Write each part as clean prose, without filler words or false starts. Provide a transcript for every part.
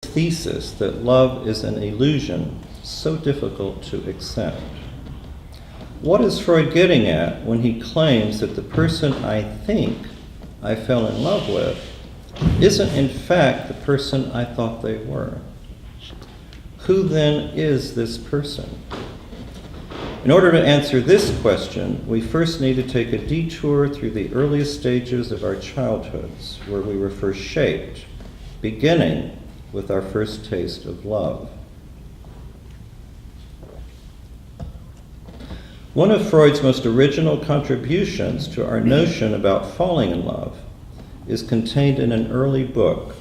thesis that love is an illusion so difficult to accept? What is Freud getting at when he claims that the person I think I fell in love with isn't in fact the person I thought they were? Who then is this person? In order to answer this question, we first need to take a detour through the earliest stages of our childhoods, where we were first shaped, beginning with our first taste of love. One of Freud's most original contributions to our notion about falling in love is contained in an early book,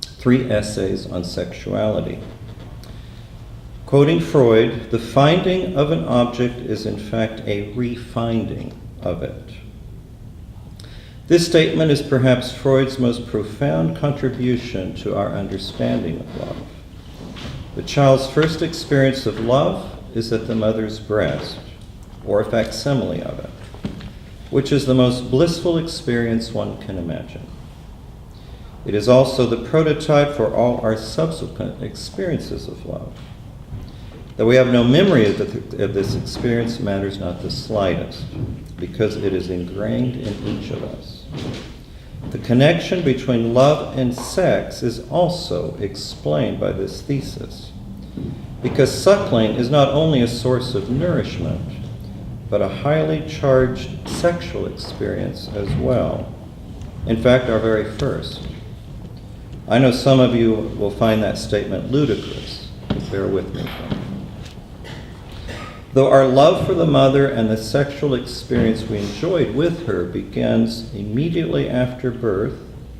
3 essays on sexuality. Quoting Freud, the finding of an object is in fact a refinding of it. This statement is perhaps Freud's most profound contribution to our understanding of love. The child's first experience of love is at the mother's breast, or a facsimile of it, which is the most blissful experience one can imagine. It is also the prototype for all our subsequent experiences of love. Though we have no memory of this experience matters not the slightest, because it is ingrained in each of us. The connection between love and sex is also explained by this thesis, because suckling is not only a source of nourishment, but a highly charged sexual experience as well. In fact, our very first. I know some of you will find that statement ludicrous, but bear with me for a moment. Though our love for the mother and the sexual experience we enjoyed with her begins immediately after birth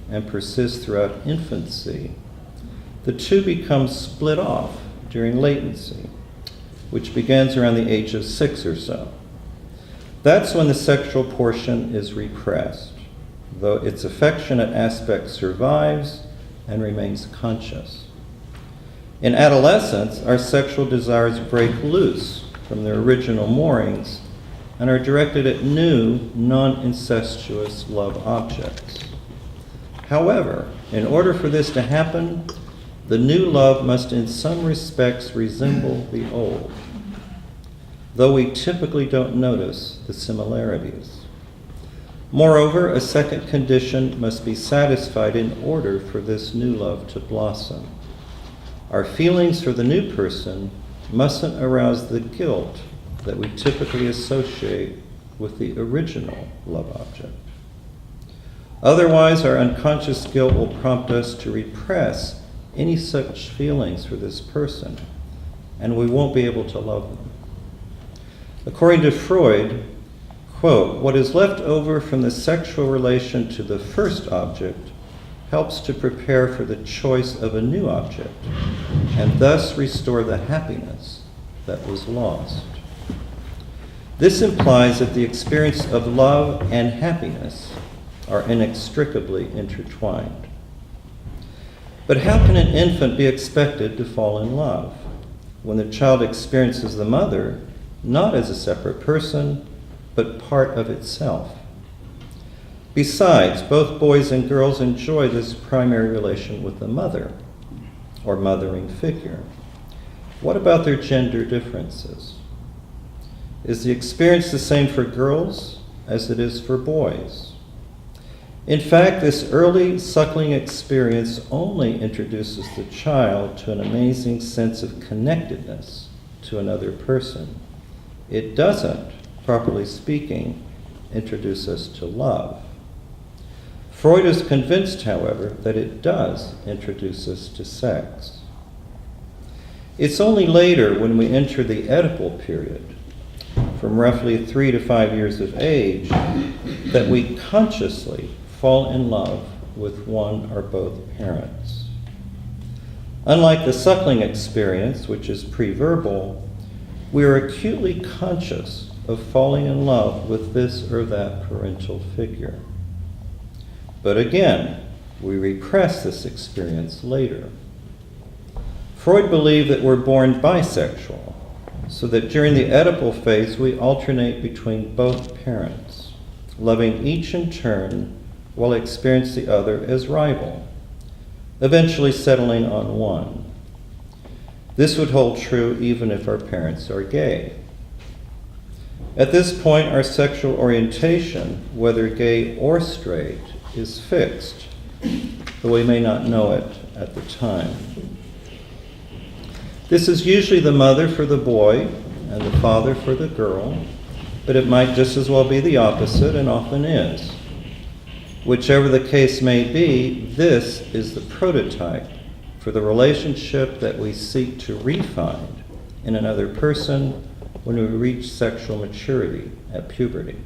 and persists throughout infancy, the two become split off during latency, which begins around the age of 6 or so. That's when the sexual portion is repressed, though its affectionate aspect survives and remains conscious. In adolescence, our sexual desires break loose from their original moorings and are directed at new, non-incestuous love objects. However, in order for this to happen, the new love must in some respects resemble the old, though we typically don't notice the similarities. Moreover, a second condition must be satisfied in order for this new love to blossom. Our feelings for the new person mustn't arouse the guilt that we typically associate with the original love object. Otherwise, our unconscious guilt will prompt us to repress any such feelings for this person, and we won't be able to love them. According to Freud, quote, what is left over from the sexual relation to the first object helps to prepare for the choice of a new object, and thus restore the happiness that was lost. This implies that the experience of love and happiness are inextricably intertwined. But how can an infant be expected to fall in love when the child experiences the mother not as a separate person, but part of itself? Besides, both boys and girls enjoy this primary relation with the mother, or mothering figure. What about their gender differences? Is the experience the same for girls as it is for boys? In fact, this early suckling experience only introduces the child to an amazing sense of connectedness to another person. It doesn't, properly speaking, introduce us to love. Freud is convinced, however, that it does introduce us to sex. It's only later, when we enter the Oedipal period, from roughly 3 to 5 years of age, that we consciously fall in love with one or both parents. Unlike the suckling experience, which is pre-verbal, we are acutely conscious of falling in love with this or that parental figure. But again, we repress this experience later. Freud believed that we're born bisexual, so that during the Oedipal phase we alternate between both parents, loving each in turn while experiencing the other as rival. eventually settling on one. This would hold true even if our parents are gay. At this point, our sexual orientation, whether gay or straight, is fixed, though we may not know it at the time. This is usually the mother for the boy and the father for the girl, but it might just as well be the opposite, and often is. Whichever the case may be, this is the prototype for the relationship that we seek to re-find in another person when we reach sexual maturity at puberty.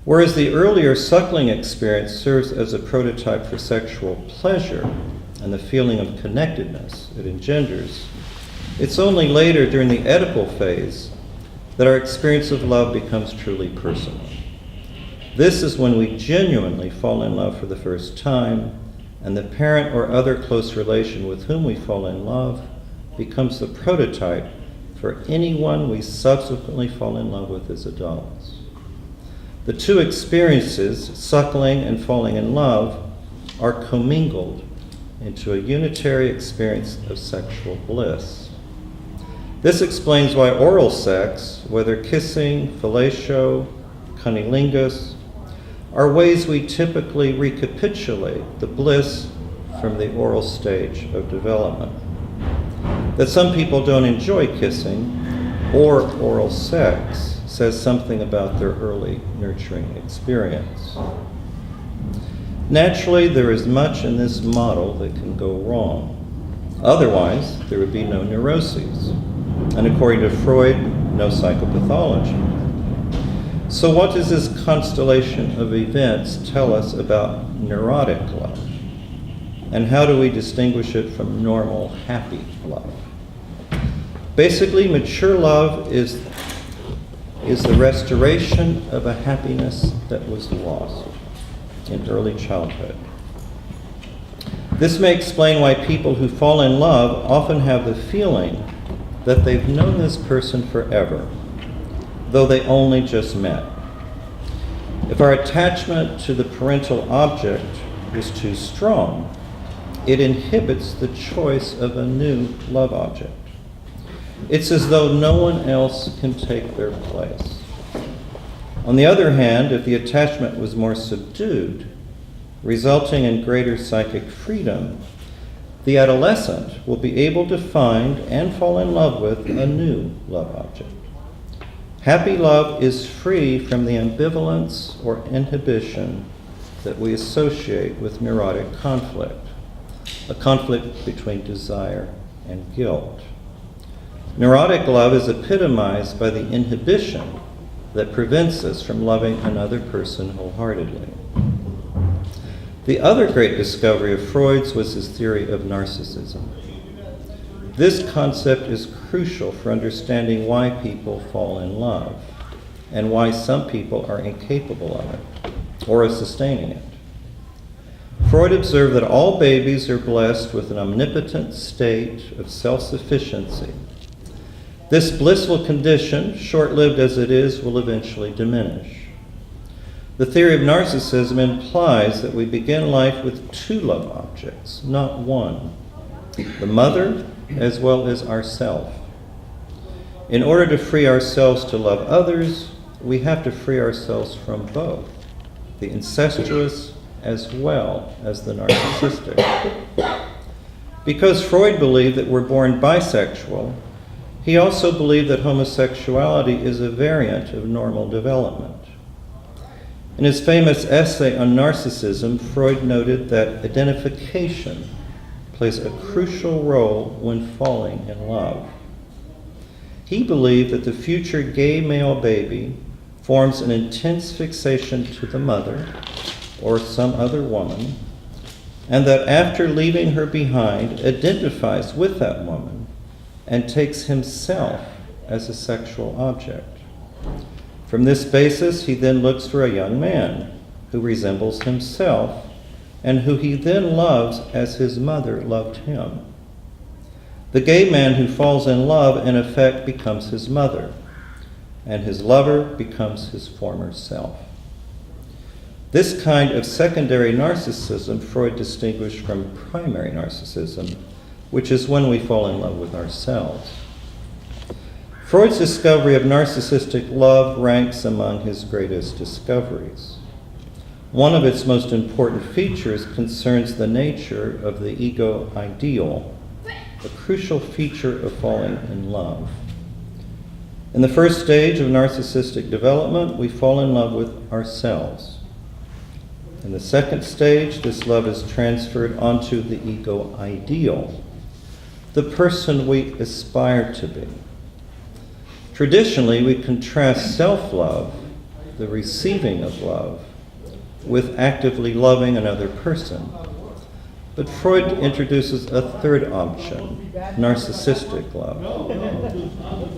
Whereas the earlier suckling experience serves as a prototype for sexual pleasure and the feeling of connectedness it engenders, it's only later during the Oedipal phase that our experience of love becomes truly personal. This is when we genuinely fall in love for the first time, and the parent or other close relation with whom we fall in love becomes the prototype for anyone we subsequently fall in love with as adults. The two experiences, suckling and falling in love, are commingled into a unitary experience of sexual bliss. This explains why oral sex, whether kissing, fellatio, cunnilingus, are ways we typically recapitulate the bliss from the oral stage of development. That some people don't enjoy kissing or oral sex says something about their early nurturing experience. Naturally, there is much in this model that can go wrong. Otherwise, there would be no neuroses, and according to Freud, no psychopathology. So what does this constellation of events tell us about neurotic love? And how do we distinguish it from normal, happy love? Basically, mature love is the restoration of a happiness that was lost in early childhood. This may explain why people who fall in love often have the feeling that they've known this person forever, though they only just met. If our attachment to the parental object is too strong, it inhibits the choice of a new love object. It's as though no one else can take their place. On the other hand, if the attachment was more subdued, resulting in greater psychic freedom, the adolescent will be able to find and fall in love with a new love object. Happy love is free from the ambivalence or inhibition that we associate with neurotic conflict, a conflict between desire and guilt. Neurotic love is epitomized by the inhibition that prevents us from loving another person wholeheartedly. The other great discovery of Freud's was his theory of narcissism. This concept is crucial for understanding why people fall in love and why some people are incapable of it or of sustaining it. Freud observed that all babies are blessed with an omnipotent state of self-sufficiency. This blissful condition, short-lived as it is, will eventually diminish. The theory of narcissism implies that we begin life with two love objects, not one, the mother as well as ourself. In order to free ourselves to love others, we have to free ourselves from both, the incestuous as well as the narcissistic. Because Freud believed that we're born bisexual, he also believed that homosexuality is a variant of normal development. In his famous essay on narcissism, Freud noted that identification plays a crucial role when falling in love. He believed that the future gay male baby forms an intense fixation to the mother or some other woman, and that after leaving her behind, identifies with that woman and takes himself as a sexual object. From this basis, he then looks for a young man who resembles himself and who he then loves as his mother loved him. The gay man who falls in love, in effect, becomes his mother, and his lover becomes his former self. This kind of secondary narcissism Freud distinguished from primary narcissism, which is when we fall in love with ourselves. Freud's discovery of narcissistic love ranks among his greatest discoveries. One of its most important features concerns the nature of the ego ideal, a crucial feature of falling in love. In the first stage of narcissistic development, we fall in love with ourselves. In the second stage, this love is transferred onto the ego ideal, the person we aspire to be. Traditionally, we contrast self-love, the receiving of love, with actively loving another person. But Freud introduces a third option, narcissistic love.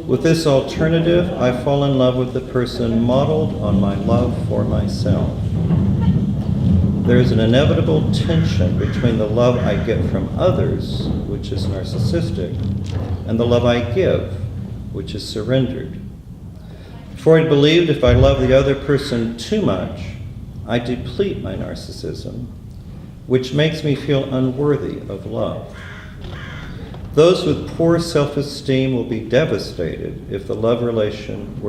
With this alternative, I fall in love with the person modeled on my love for myself. There is an inevitable tension between the love I get from others, which is narcissistic, and the love I give, which is surrendered. Freud believed if I love the other person too much, I deplete my narcissism, which makes me feel unworthy of love. Those with poor self-esteem will be devastated if the love relation were